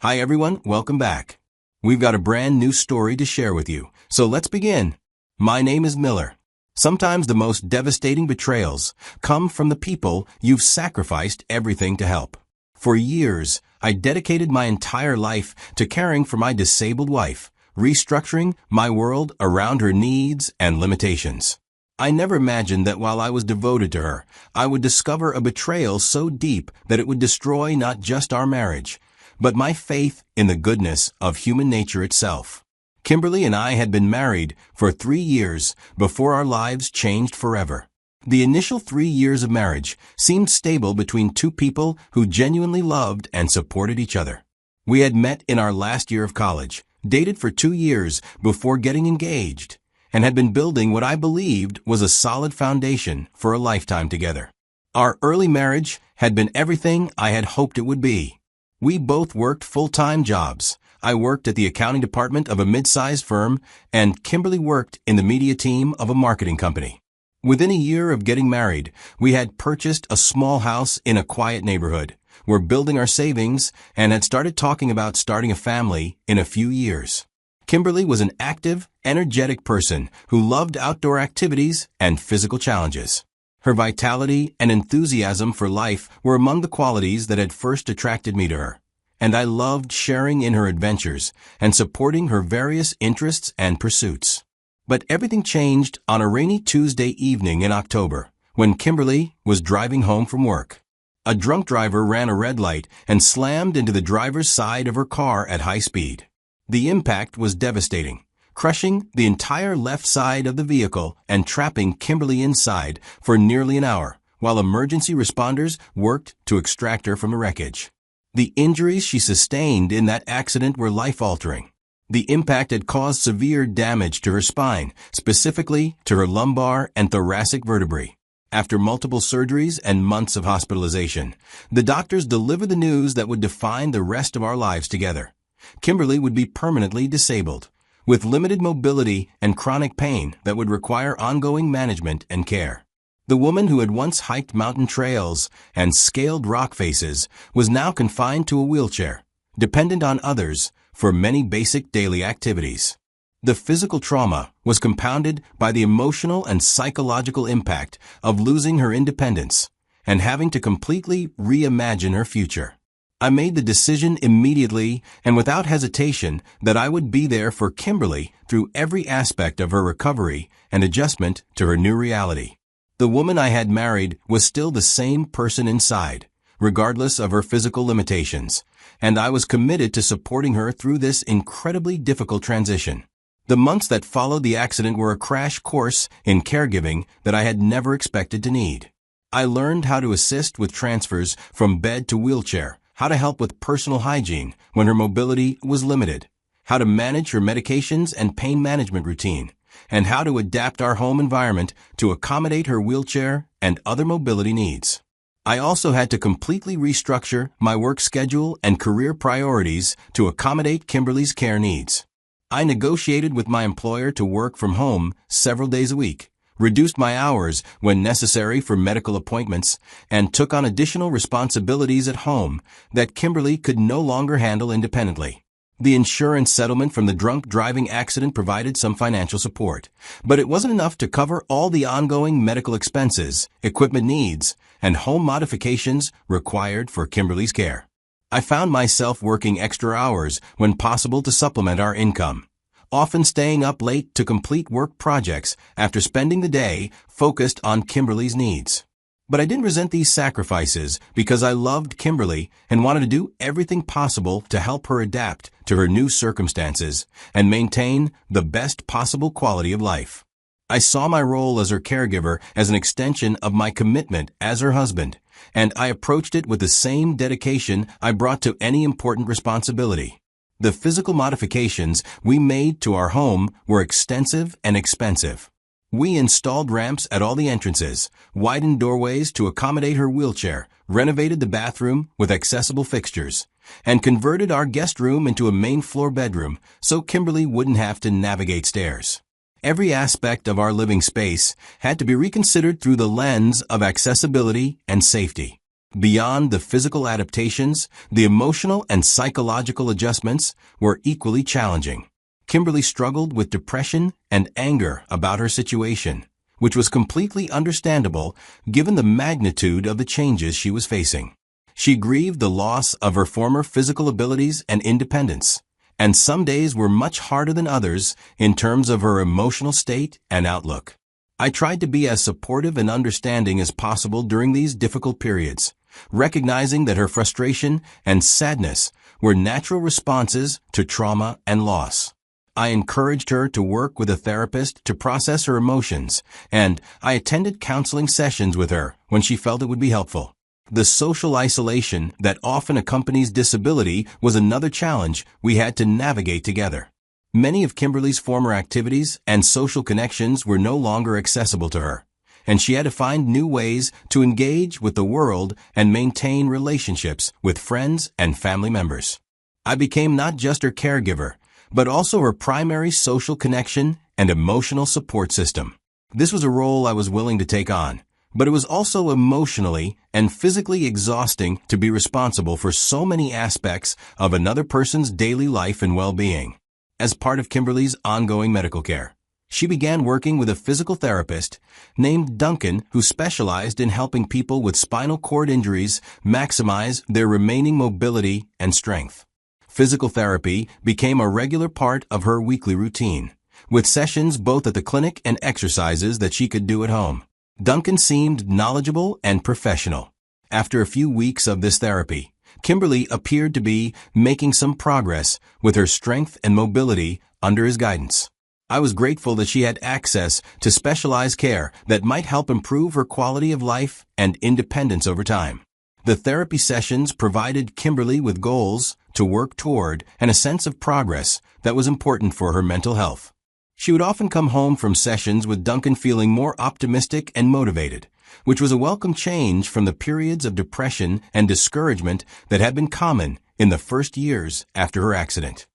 Hi everyone, welcome back. We've got a brand new story to share with you, so let's begin. My name is Miller. Sometimes the most devastating betrayals come from the people you've sacrificed everything to help. For years, I dedicated my entire life to caring for my disabled wife, restructuring my world around her needs and limitations. I never imagined that while I was devoted to her, I would discover a betrayal so deep that it would destroy not just our marriage, but my faith in the goodness of human nature itself. Kimberly and I had been married for 3 years before our lives changed forever. The initial 3 years of marriage seemed stable between two people who genuinely loved and supported each other. We had met in our last year of college, dated for 2 years before getting engaged, and had been building what I believed was a solid foundation for a lifetime together. Our early marriage had been everything I had hoped it would be. We both worked full-time jobs. I worked at the accounting department of a mid-sized firm, and Kimberly worked in the media team of a marketing company. Within a year of getting married, we had purchased a small house in a quiet neighborhood, were building our savings, and had started talking about starting a family in a few years. Kimberly was an active, energetic person who loved outdoor activities and physical challenges. Her vitality and enthusiasm for life were among the qualities that had first attracted me to her, and I loved sharing in her adventures and supporting her various interests and pursuits. But everything changed on a rainy Tuesday evening in October, when Kimberly was driving home from work. A drunk driver ran a red light and slammed into the driver's side of her car at high speed. The impact was devastating, crushing the entire left side of the vehicle and trapping Kimberly inside for nearly an hour, while emergency responders worked to extract her from the wreckage. The injuries she sustained in that accident were life-altering. The impact had caused severe damage to her spine, specifically to her lumbar and thoracic vertebrae. After multiple surgeries and months of hospitalization, the doctors delivered the news that would define the rest of our lives together. Kimberly would be permanently disabled, with limited mobility and chronic pain that would require ongoing management and care. The woman who had once hiked mountain trails and scaled rock faces was now confined to a wheelchair, dependent on others for many basic daily activities. The physical trauma was compounded by the emotional and psychological impact of losing her independence and having to completely reimagine her future. I made the decision immediately and without hesitation that I would be there for Kimberly through every aspect of her recovery and adjustment to her new reality. The woman I had married was still the same person inside, regardless of her physical limitations, and I was committed to supporting her through this incredibly difficult transition. The months that followed the accident were a crash course in caregiving that I had never expected to need. I learned how to assist with transfers from bed to wheelchair, how to help with personal hygiene when her mobility was limited, how to manage her medications and pain management routine, and how to adapt our home environment to accommodate her wheelchair and other mobility needs. I also had to completely restructure my work schedule and career priorities to accommodate Kimberly's care needs. I negotiated with my employer to work from home several days a week, reduced my hours when necessary for medical appointments, and took on additional responsibilities at home that Kimberly could no longer handle independently. The insurance settlement from the drunk driving accident provided some financial support, but it wasn't enough to cover all the ongoing medical expenses, equipment needs, and home modifications required for Kimberly's care. I found myself working extra hours when possible to supplement our income, often staying up late to complete work projects after spending the day focused on Kimberly's needs. But I didn't resent these sacrifices because I loved Kimberly and wanted to do everything possible to help her adapt to her new circumstances and maintain the best possible quality of life. I saw my role as her caregiver as an extension of my commitment as her husband, and I approached it with the same dedication I brought to any important responsibility. The physical modifications we made to our home were extensive and expensive. We installed ramps at all the entrances, widened doorways to accommodate her wheelchair, renovated the bathroom with accessible fixtures, and converted our guest room into a main floor bedroom so Kimberly wouldn't have to navigate stairs. Every aspect of our living space had to be reconsidered through the lens of accessibility and safety. Beyond the physical adaptations, the emotional and psychological adjustments were equally challenging. Kimberly struggled with depression and anger about her situation, which was completely understandable given the magnitude of the changes she was facing. She grieved the loss of her former physical abilities and independence, and some days were much harder than others in terms of her emotional state and outlook. I tried to be as supportive and understanding as possible during these difficult periods, recognizing that her frustration and sadness were natural responses to trauma and loss. I encouraged her to work with a therapist to process her emotions, and I attended counseling sessions with her when she felt it would be helpful. The social isolation that often accompanies disability was another challenge we had to navigate together. Many of Kimberly's former activities and social connections were no longer accessible to her, and she had to find new ways to engage with the world and maintain relationships with friends and family members. I became not just her caregiver, but also her primary social connection and emotional support system. This was a role I was willing to take on, but it was also emotionally and physically exhausting to be responsible for so many aspects of another person's daily life and well-being. As part of Kimberly's ongoing medical care, she began working with a physical therapist named Duncan who specialized in helping people with spinal cord injuries maximize their remaining mobility and strength. Physical therapy became a regular part of her weekly routine, with sessions both at the clinic and exercises that she could do at home. Duncan seemed knowledgeable and professional. After a few weeks of this therapy, Kimberly appeared to be making some progress with her strength and mobility under his guidance. I was grateful that she had access to specialized care that might help improve her quality of life and independence over time. The therapy sessions provided Kimberly with goals to work toward and a sense of progress that was important for her mental health. She would often come home from sessions with Duncan feeling more optimistic and motivated, which was a welcome change from the periods of depression and discouragement that had been common in the first years after her accident.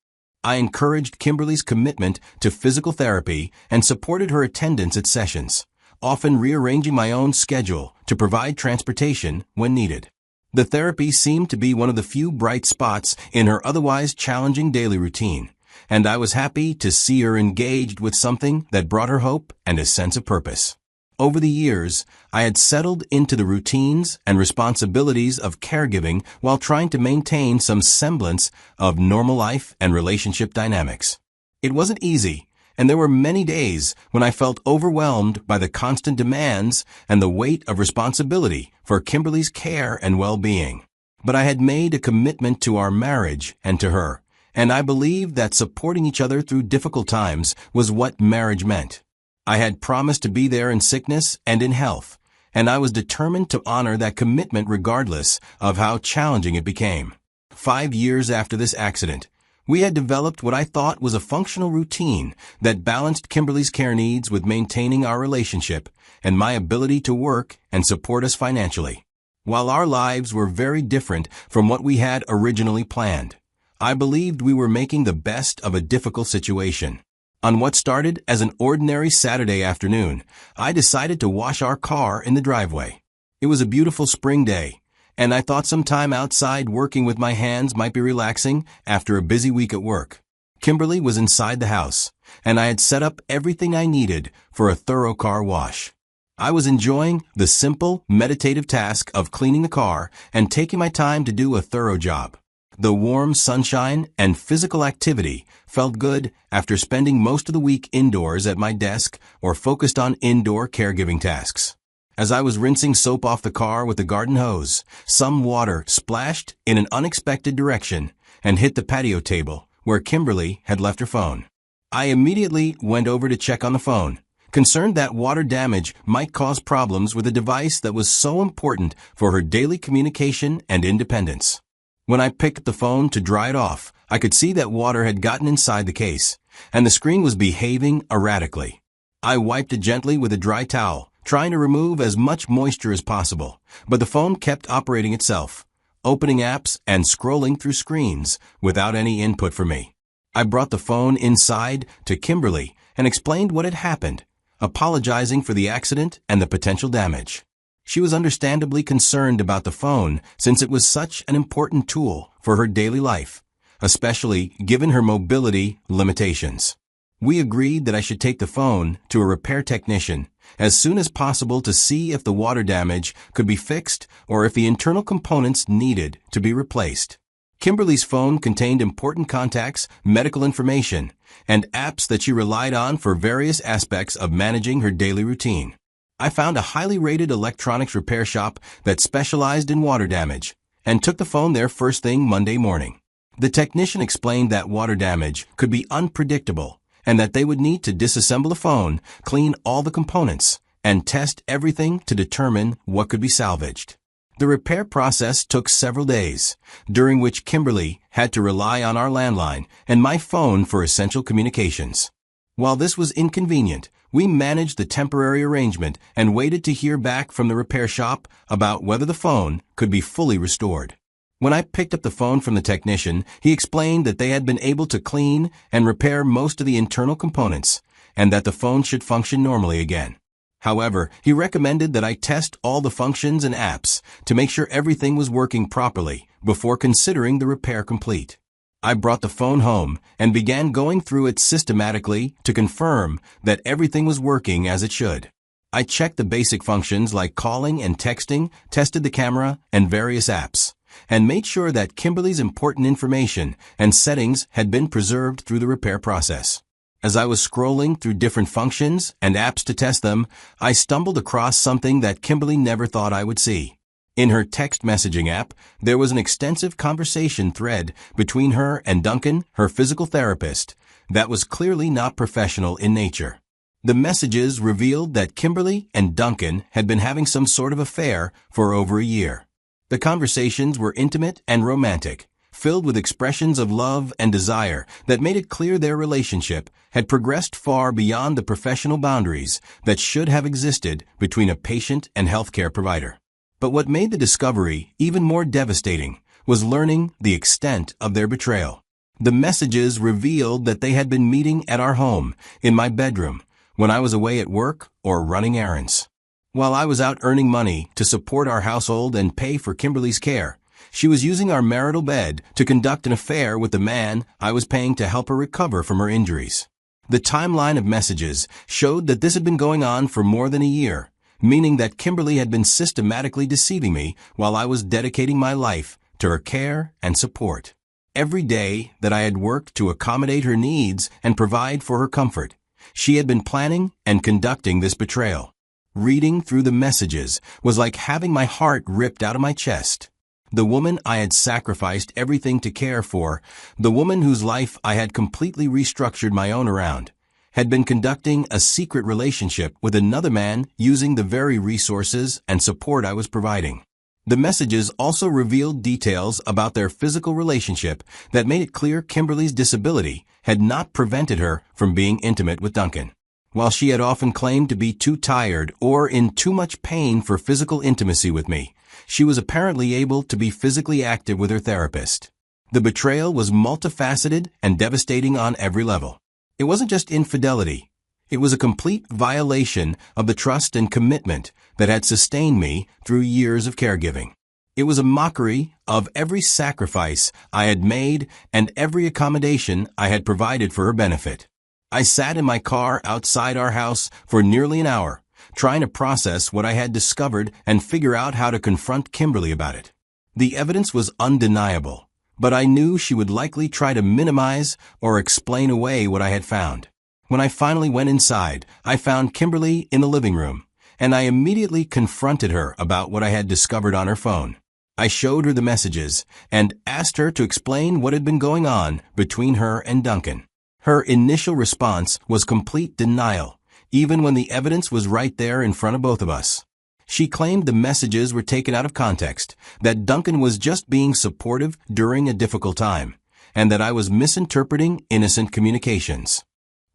I encouraged Kimberly's commitment to physical therapy and supported her attendance at sessions, often rearranging my own schedule to provide transportation when needed. The therapy seemed to be one of the few bright spots in her otherwise challenging daily routine, and I was happy to see her engaged with something that brought her hope and a sense of purpose. Over the years, I had settled into the routines and responsibilities of caregiving while trying to maintain some semblance of normal life and relationship dynamics. It wasn't easy, and there were many days when I felt overwhelmed by the constant demands and the weight of responsibility for Kimberly's care and well-being. But I had made a commitment to our marriage and to her, and I believed that supporting each other through difficult times was what marriage meant. I had promised to be there in sickness and in health, and I was determined to honor that commitment regardless of how challenging it became. 5 years after this accident, we had developed what I thought was a functional routine that balanced Kimberly's care needs with maintaining our relationship and my ability to work and support us financially. While our lives were very different from what we had originally planned, I believed we were making the best of a difficult situation. On what started as an ordinary Saturday afternoon, I decided to wash our car in the driveway. It was a beautiful spring day, and I thought some time outside working with my hands might be relaxing after a busy week at work. Kimberly was inside the house, and I had set up everything I needed for a thorough car wash. I was enjoying the simple, meditative task of cleaning the car and taking my time to do a thorough job. The warm sunshine and physical activity felt good after spending most of the week indoors at my desk or focused on indoor caregiving tasks. As I was rinsing soap off the car with the garden hose, some water splashed in an unexpected direction and hit the patio table where Kimberly had left her phone. I immediately went over to check on the phone, concerned that water damage might cause problems with a device that was so important for her daily communication and independence. When I picked up the phone to dry it off, I could see that water had gotten inside the case, and the screen was behaving erratically. I wiped it gently with a dry towel, trying to remove as much moisture as possible, but the phone kept operating itself, opening apps and scrolling through screens without any input from me. I brought the phone inside to Kimberly and explained what had happened, apologizing for the accident and the potential damage. She was understandably concerned about the phone since it was such an important tool for her daily life, especially given her mobility limitations. We agreed that I should take the phone to a repair technician as soon as possible to see if the water damage could be fixed or if the internal components needed to be replaced. Kimberly's phone contained important contacts, medical information, and apps that she relied on for various aspects of managing her daily routine. I found a highly rated electronics repair shop that specialized in water damage and took the phone there first thing Monday morning. The technician explained that water damage could be unpredictable and that they would need to disassemble the phone, clean all the components, and test everything to determine what could be salvaged. The repair process took several days, during which Kimberly had to rely on our landline and my phone for essential communications. While this was inconvenient, we managed the temporary arrangement and waited to hear back from the repair shop about whether the phone could be fully restored. When I picked up the phone from the technician, he explained that they had been able to clean and repair most of the internal components and that the phone should function normally again. However, he recommended that I test all the functions and apps to make sure everything was working properly before considering the repair complete. I brought the phone home and began going through it systematically to confirm that everything was working as it should. I checked the basic functions like calling and texting, tested the camera and various apps, and made sure that Kimberly's important information and settings had been preserved through the repair process. As I was scrolling through different functions and apps to test them, I stumbled across something that Kimberly never thought I would see. In her text messaging app, there was an extensive conversation thread between her and Duncan, her physical therapist, that was clearly not professional in nature. The messages revealed that Kimberly and Duncan had been having some sort of affair for over a year. The conversations were intimate and romantic, filled with expressions of love and desire that made it clear their relationship had progressed far beyond the professional boundaries that should have existed between a patient and healthcare provider. But what made the discovery even more devastating was learning the extent of their betrayal. The messages revealed that they had been meeting at our home, in my bedroom, when I was away at work or running errands. While I was out earning money to support our household and pay for Kimberly's care, she was using our marital bed to conduct an affair with the man I was paying to help her recover from her injuries. The timeline of messages showed that this had been going on for more than a year, meaning that Kimberly had been systematically deceiving me while I was dedicating my life to her care and support. Every day that I had worked to accommodate her needs and provide for her comfort, she had been planning and conducting this betrayal. Reading through the messages was like having my heart ripped out of my chest. The woman I had sacrificed everything to care for, the woman whose life I had completely restructured my own around, had been conducting a secret relationship with another man using the very resources and support I was providing. The messages also revealed details about their physical relationship that made it clear Kimberly's disability had not prevented her from being intimate with Duncan. While she had often claimed to be too tired or in too much pain for physical intimacy with me, she was apparently able to be physically active with her therapist. The betrayal was multifaceted and devastating on every level. It wasn't just infidelity. It was a complete violation of the trust and commitment that had sustained me through years of caregiving. It was a mockery of every sacrifice I had made and every accommodation I had provided for her benefit. I sat in my car outside our house for nearly an hour, trying to process what I had discovered and figure out how to confront Kimberly about it. The evidence was undeniable, but I knew she would likely try to minimize or explain away what I had found. When I finally went inside, I found Kimberly in the living room, and I immediately confronted her about what I had discovered on her phone. I showed her the messages and asked her to explain what had been going on between her and Duncan. Her initial response was complete denial, even when the evidence was right there in front of both of us. She claimed the messages were taken out of context, that Duncan was just being supportive during a difficult time, and that I was misinterpreting innocent communications.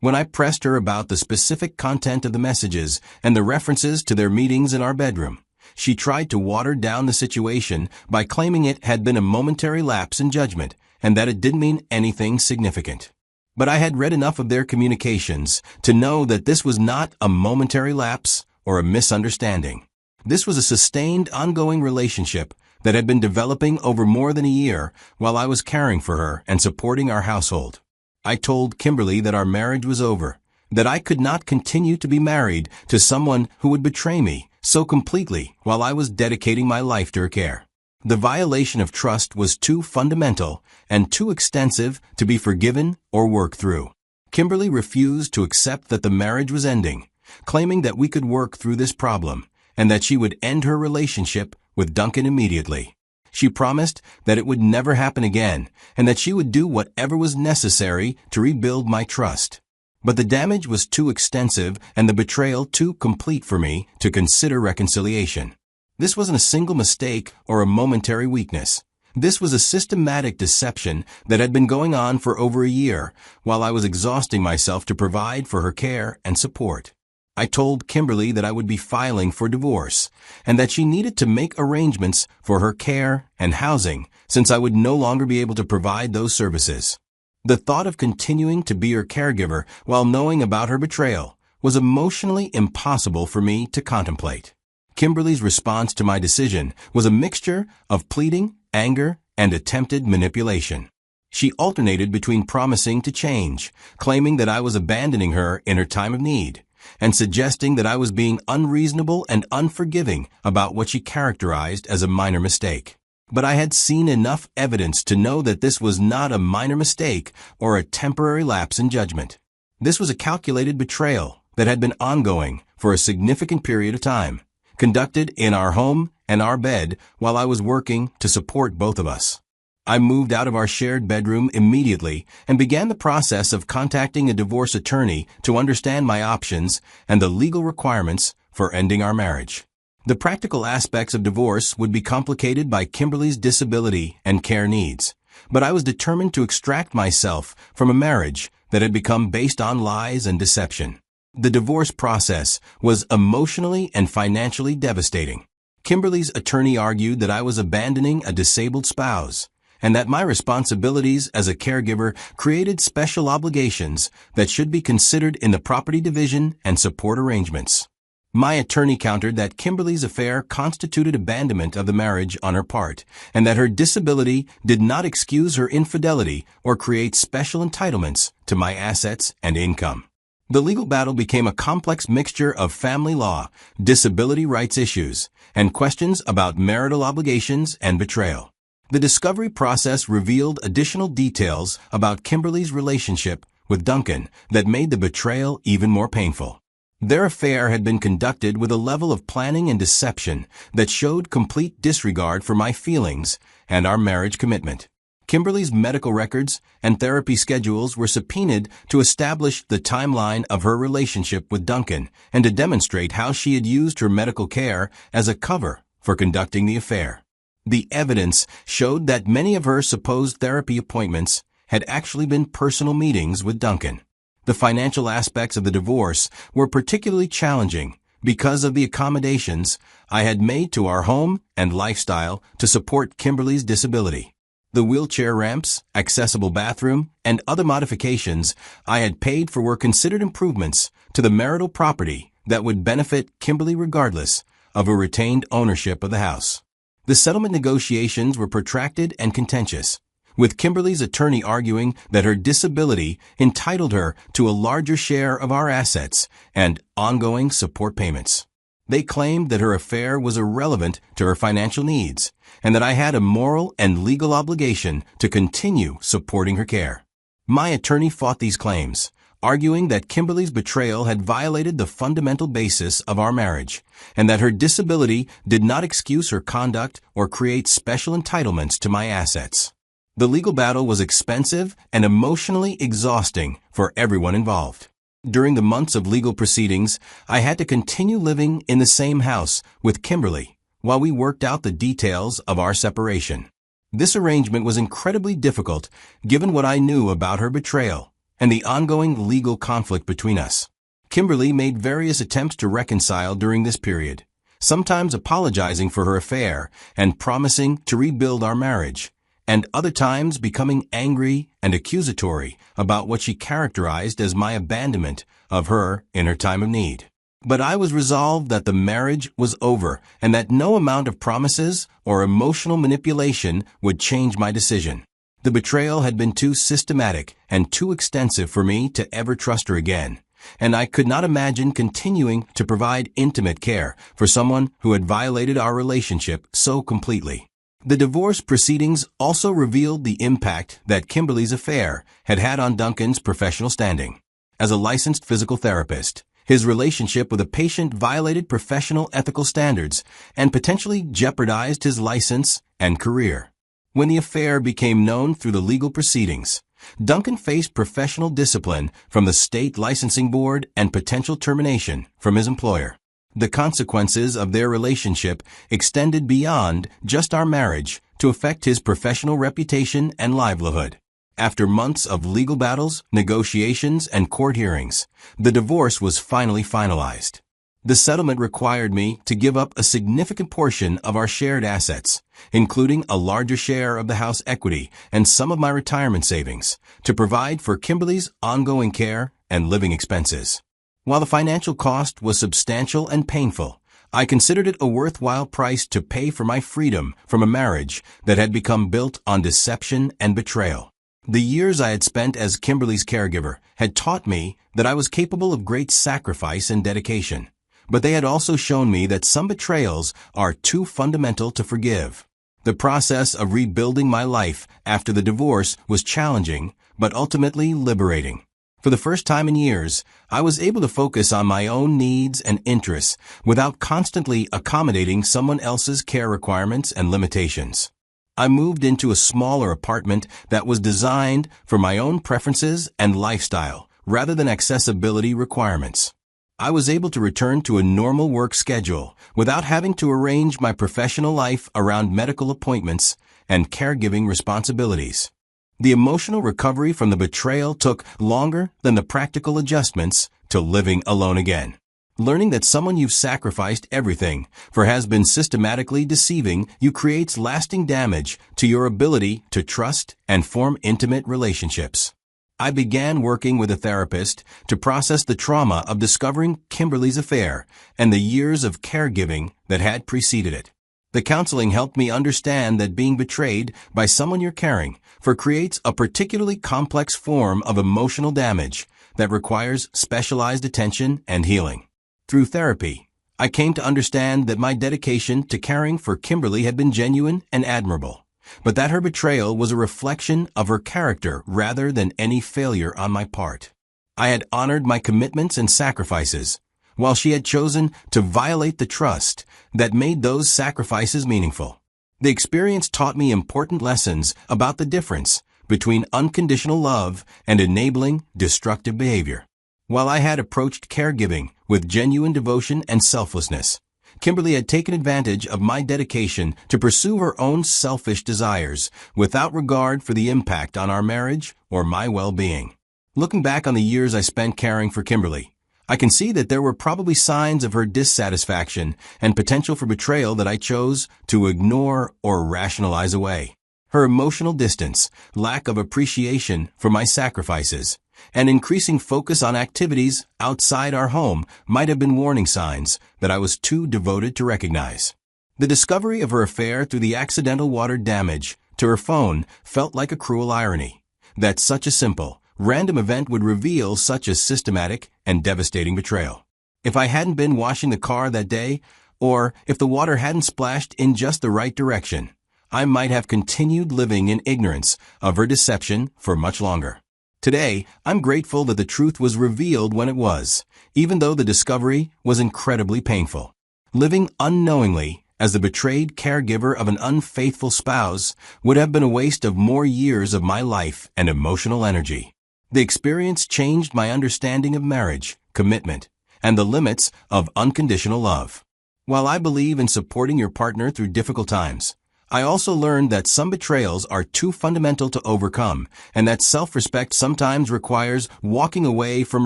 When I pressed her about the specific content of the messages and the references to their meetings in our bedroom, she tried to water down the situation by claiming it had been a momentary lapse in judgment and that it didn't mean anything significant. But I had read enough of their communications to know that this was not a momentary lapse or a misunderstanding. This was a sustained, ongoing relationship that had been developing over more than a year while I was caring for her and supporting our household. I told Kimberly that our marriage was over, that I could not continue to be married to someone who would betray me so completely while I was dedicating my life to her care. The violation of trust was too fundamental and too extensive to be forgiven or worked through. Kimberly refused to accept that the marriage was ending, claiming that we could work through this problem and that she would end her relationship with Duncan immediately. She promised that it would never happen again and that she would do whatever was necessary to rebuild my trust. But the damage was too extensive and the betrayal too complete for me to consider reconciliation. This wasn't a single mistake or a momentary weakness. This was a systematic deception that had been going on for over a year while I was exhausting myself to provide for her care and support. I told Kimberly that I would be filing for divorce and that she needed to make arrangements for her care and housing since I would no longer be able to provide those services. The thought of continuing to be her caregiver while knowing about her betrayal was emotionally impossible for me to contemplate. Kimberly's response to my decision was a mixture of pleading, anger, and attempted manipulation. She alternated between promising to change, claiming that I was abandoning her in her time of need, and suggesting that I was being unreasonable and unforgiving about what she characterized as a minor mistake. But I had seen enough evidence to know that this was not a minor mistake or a temporary lapse in judgment. This was a calculated betrayal that had been ongoing for a significant period of time, conducted in our home and our bed while I was working to support both of us. I moved out of our shared bedroom immediately and began the process of contacting a divorce attorney to understand my options and the legal requirements for ending our marriage. The practical aspects of divorce would be complicated by Kimberly's disability and care needs, but I was determined to extract myself from a marriage that had become based on lies and deception. The divorce process was emotionally and financially devastating. Kimberly's attorney argued that I was abandoning a disabled spouse and that my responsibilities as a caregiver created special obligations that should be considered in the property division and support arrangements. My attorney countered that Kimberly's affair constituted abandonment of the marriage on her part and that her disability did not excuse her infidelity or create special entitlements to my assets and income. The legal battle became a complex mixture of family law, disability rights issues, and questions about marital obligations and betrayal. The discovery process revealed additional details about Kimberly's relationship with Duncan that made the betrayal even more painful. Their affair had been conducted with a level of planning and deception that showed complete disregard for my feelings and our marriage commitment. Kimberly's medical records and therapy schedules were subpoenaed to establish the timeline of her relationship with Duncan and to demonstrate how she had used her medical care as a cover for conducting the affair. The evidence showed that many of her supposed therapy appointments had actually been personal meetings with Duncan. The financial aspects of the divorce were particularly challenging because of the accommodations I had made to our home and lifestyle to support Kimberly's disability. The wheelchair ramps, accessible bathroom, and other modifications I had paid for were considered improvements to the marital property that would benefit Kimberly regardless of her retained ownership of the house. The settlement negotiations were protracted and contentious, with Kimberly's attorney arguing that her disability entitled her to a larger share of our assets and ongoing support payments. They claimed that her affair was irrelevant to her financial needs and that I had a moral and legal obligation to continue supporting her care. My attorney fought these claims, arguing that Kimberly's betrayal had violated the fundamental basis of our marriage and that her disability did not excuse her conduct or create special entitlements to my assets. The legal battle was expensive and emotionally exhausting for everyone involved. During the months of legal proceedings, I had to continue living in the same house with Kimberly while we worked out the details of our separation. This arrangement was incredibly difficult given what I knew about her betrayal and the ongoing legal conflict between us. Kimberly made various attempts to reconcile during this period, sometimes apologizing for her affair and promising to rebuild our marriage, and other times becoming angry and accusatory about what she characterized as my abandonment of her in her time of need. But I was resolved that the marriage was over and that no amount of promises or emotional manipulation would change my decision. The betrayal had been too systematic and too extensive for me to ever trust her again, and I could not imagine continuing to provide intimate care for someone who had violated our relationship so completely. The divorce proceedings also revealed the impact that Kimberly's affair had had on Duncan's professional standing. As a licensed physical therapist, his relationship with a patient violated professional ethical standards and potentially jeopardized his license and career. When the affair became known through the legal proceedings, Duncan faced professional discipline from the state licensing board and potential termination from his employer. The consequences of their relationship extended beyond just our marriage to affect his professional reputation and livelihood. After months of legal battles, negotiations, and court hearings, the divorce was finally finalized. The settlement required me to give up a significant portion of our shared assets, including a larger share of the house equity and some of my retirement savings, to provide for Kimberly's ongoing care and living expenses. While the financial cost was substantial and painful, I considered it a worthwhile price to pay for my freedom from a marriage that had become built on deception and betrayal. The years I had spent as Kimberly's caregiver had taught me that I was capable of great sacrifice and dedication, but they had also shown me that some betrayals are too fundamental to forgive. The process of rebuilding my life after the divorce was challenging, but ultimately liberating. For the first time in years, I was able to focus on my own needs and interests without constantly accommodating someone else's care requirements and limitations. I moved into a smaller apartment that was designed for my own preferences and lifestyle rather than accessibility requirements. I was able to return to a normal work schedule without having to arrange my professional life around medical appointments and caregiving responsibilities. The emotional recovery from the betrayal took longer than the practical adjustments to living alone again. Learning that someone you've sacrificed everything for has been systematically deceiving you creates lasting damage to your ability to trust and form intimate relationships. I began working with a therapist to process the trauma of discovering Kimberly's affair and the years of caregiving that had preceded it. The counseling helped me understand that being betrayed by someone you're caring for creates a particularly complex form of emotional damage that requires specialized attention and healing. Through therapy, I came to understand that my dedication to caring for Kimberly had been genuine and admirable, but that her betrayal was a reflection of her character rather than any failure on my part. I had honored my commitments and sacrifices, while she had chosen to violate the trust that made those sacrifices meaningful. The experience taught me important lessons about the difference between unconditional love and enabling destructive behavior. While I had approached caregiving with genuine devotion and selflessness, Kimberly had taken advantage of my dedication to pursue her own selfish desires without regard for the impact on our marriage or my well-being. Looking back on the years I spent caring for Kimberly, I can see that there were probably signs of her dissatisfaction and potential for betrayal that I chose to ignore or rationalize away. Her emotional distance, lack of appreciation for my sacrifices, and increasing focus on activities outside our home might have been warning signs that I was too devoted to recognize. The discovery of her affair through the accidental water damage to her phone felt like a cruel irony, that such a simple, random event would reveal such a systematic and devastating betrayal. If I hadn't been washing the car that day, or if the water hadn't splashed in just the right direction, I might have continued living in ignorance of her deception for much longer. Today, I'm grateful that the truth was revealed when it was, even though the discovery was incredibly painful. Living unknowingly as the betrayed caregiver of an unfaithful spouse would have been a waste of more years of my life and emotional energy. The experience changed my understanding of marriage, commitment, and the limits of unconditional love. While I believe in supporting your partner through difficult times, I also learned that some betrayals are too fundamental to overcome, and that self-respect sometimes requires walking away from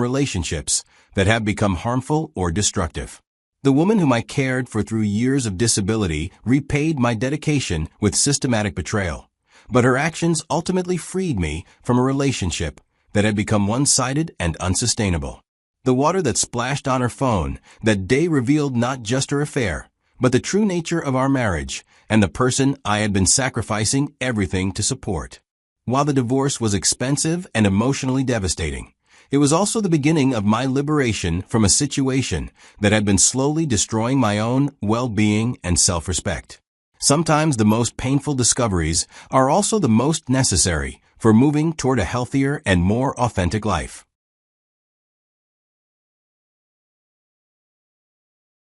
relationships that have become harmful or destructive. The woman whom I cared for through years of disability repaid my dedication with systematic betrayal, but her actions ultimately freed me from a relationship that had become one-sided and unsustainable. The water that splashed on her phone that day revealed not just her affair, but the true nature of our marriage and the person I had been sacrificing everything to support. While the divorce was expensive and emotionally devastating, it was also the beginning of my liberation from a situation that had been slowly destroying my own well-being and self-respect. Sometimes the most painful discoveries are also the most necessary for moving toward a healthier and more authentic life.